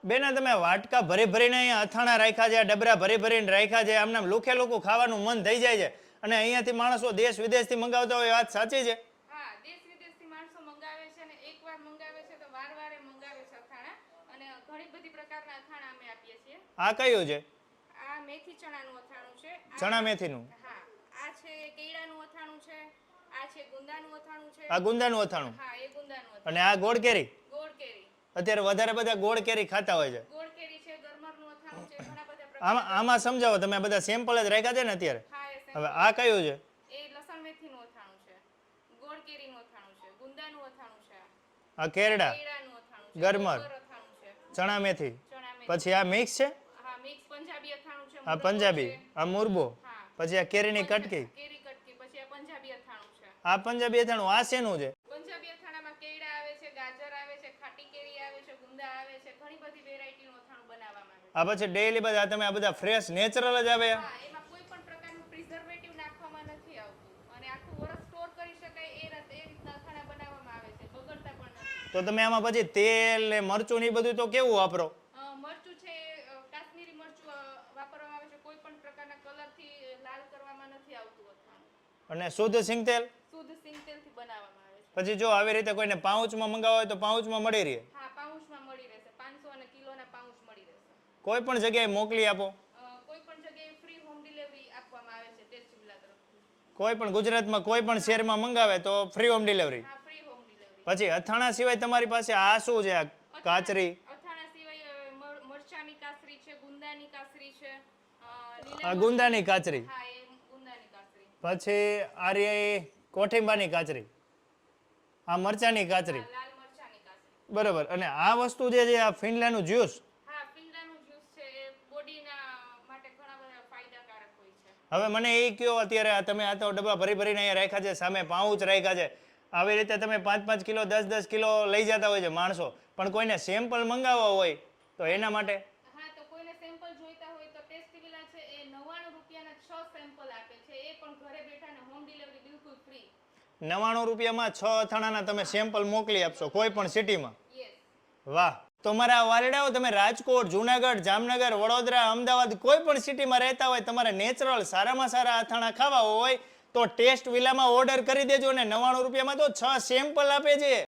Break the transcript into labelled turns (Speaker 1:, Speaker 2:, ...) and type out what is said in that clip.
Speaker 1: બેના તમે વાટકા ભરી ભરીને અહીંયા અથાણા રાખ્યા છે, ડબરા ભરી ભરીને રાખ્યા છે, આમને લુખે લુખું ખાવાનું મન થઈ જાય છે. અને અહીંયાથી માણસો દેશ વિદેશથી મંગાવતા હોય, વાત સાચી છે?
Speaker 2: હા, દેશ વિદેશથી માણસો મંગાવે છે અને એકવાર મંગાવે છે તો વારવારે મંગાવે છે અથાણા. અને ઘણી બધી પ્રકારના અથાણા અમે આપીએ છીએ.
Speaker 1: આ કયું છે?
Speaker 2: આ મેથી ચણાનું અથાણું છે.
Speaker 1: ચણા મેથીનું?
Speaker 2: હા. આ છે કેળાનું અથાણું છે. આ છે ગુંદાનું અથાણું છે.
Speaker 1: આ ગુંદાનું અથાણું?
Speaker 2: હા, એ ગુંદાનું અથાણું.
Speaker 1: અને આ ગોળ કેરી?
Speaker 2: ગોળ કેરી.
Speaker 1: અત્યારે વધારે બધા ગોળ કેરી ખાતા હોય છે.
Speaker 2: ગોળ કેરી છે, ગરમરનું અથાણું છે, ઘણા બધા પ્રકાર.
Speaker 1: આમાં સમજાવો, તમે આ બધા સેમ્પલ જ રાખ્યા છે ને અત્યારે?
Speaker 2: હા,
Speaker 1: હવે આ કયું છે?
Speaker 2: એ લસણ મેથીનું અથાણું છે. ગોળ કેરીનું અથાણું છે. ગુંદાનું અથાણું છે.
Speaker 1: આ કેરડા,
Speaker 2: કેળાનું અથાણું છે.
Speaker 1: ગરમર,
Speaker 2: અથાણું છે.
Speaker 1: ચણા મેથી,
Speaker 2: ચણા મેથી.
Speaker 1: પછી આ મિક્સ છે?
Speaker 2: હા, મિક્સ પંજાબી અથાણું છે.
Speaker 1: આ પંજાબી, આ મુરબો,
Speaker 2: હા.
Speaker 1: પછી આ કેરીની કટકી,
Speaker 2: કેરી કટકી, પછી આ પંજાબી અથાણું છે.
Speaker 1: આ પંજાબી અથાણું. આ શેનું છે?
Speaker 2: પંજાબી અથાણામાં કેળા આવે છે, ગાજર આવે છે, ખાટી કેરી આવે છે, ગુંદા આવે છે, ઘણી બધી વેરાયટીનું અથાણું બનાવવામાં આવે છે.
Speaker 1: આ પછી ડેઈલી બધા તમે આ બધા ફ્રેશ નેચરલ જ આવે?
Speaker 2: હા, એમાં કોઈ પણ પ્રકારનું પ્રિઝર્વેટિવ નાખવામાં નથી આવતું અને આખું વર્ષ સ્ટોર કરી શકાય એ રીતના અથાણા બનાવવામાં આવે છે, બગડતા પણ નથી.
Speaker 1: તો તમે આમાં પછી તેલ ને મરચું ને એ બધું તો કેવું વાપરો?
Speaker 2: મરચું છે, કાશ્મીરી મરચું વાપરવામાં આવે છે. કોઈ પણ પ્રકારના કલરથી લાલ કરવામાં નથી આવતું અથાણું.
Speaker 1: અને શુદ્ધ સિંગ તેલ?
Speaker 2: શુદ્ધ સિંગ તેલથી બનાવવામાં આવે છે.
Speaker 1: પછી જો આવી રીતે કોઈને પાઉચમાં મંગાવવા હોય તો પાઉચમાં મળી રહે?
Speaker 2: હા, પાઉચમાં મળી રહેશે. 500 અને કિલોના પાઉચ મળી રહેશે.
Speaker 1: કોઈ પણ જગ્યાએ મોકલી આપો?
Speaker 2: કોઈ પણ જગ્યાએ ફ્રી હોમ ડિલિવરી આપવામાં આવે છે ટેસ્ટ વિલા તરફથી.
Speaker 1: કોઈ પણ ગુજરાતમાં કોઈ પણ શહેરમાં મંગાવે તો ફ્રી હોમ ડિલિવરી?
Speaker 2: હા, ફ્રી હોમ ડિલિવરી.
Speaker 1: પછી અથાણા સિવાય તમારી પાસે આ શું છે? આ કાચરી?
Speaker 2: અથાણા સિવાય મરચાની કાસરી છે, ગુંદાની કાસરી છે,
Speaker 1: આ ગુંદાની કાચરી?
Speaker 2: હા, એ ગુંદાની કાસરી.
Speaker 1: પછી આ રે કોઠીંબાની કાચરી, આ મરચાની કાચરી,
Speaker 2: લાલ મરચાની કાસરી.
Speaker 1: બરાબર. અને આ વસ્તુ જે છે આ ફિનલાનું જ્યુસ?
Speaker 2: હા, ફિંડાનું જ્યુસ છે, એ બોડીના માટે ઘણા બધા ફાયદાકારક હોય છે.
Speaker 1: હવે મને એ કયો, અત્યારે આ તમે આ તો ડબ્બા ભરી ભરીને અહીંયા રાખ્યા છે, સામે પાઉચ રાખ્યા છે, આવી રીતે તમે 5-5 કિલો 10-10 કિલો લઈ જતા હોય છે માણસો, પણ કોઈને સેમ્પલ મંગાવવા હોય તો એના માટે?
Speaker 2: હા, તો કોઈને સેમ્પલ જોઈતા હોય તો ટેસ્ટ વિલા છે, એ 99 રૂપિયાના 6 સેમ્પલ આપે છે, એ પણ ઘરે બેઠા ને હોમ ડિલિવરી બિલકુલ ફ્રી.
Speaker 1: 99 રૂપિયામાં 6 અથાણાના તમે સેમ્પલ મોકલી આપશો કોઈ પણ સિટીમાં?
Speaker 2: યસ.
Speaker 1: વાહ. તો મારા વાલડાઓ, તમે રાજકોટ, જુનાગઢ, જામનગર, વડોદરા, અમદાવાદ કોઈ પણ સિટીમાં રહેતા હોય, તમારે નેચરલ સારામાં સારા અથાણા ખાવા હોય તો ટેસ્ટ વિલામાં ઓર્ડર કરી દેજો. ને 99 રૂપિયામાં તો 6 સેમ્પલ આપે છે.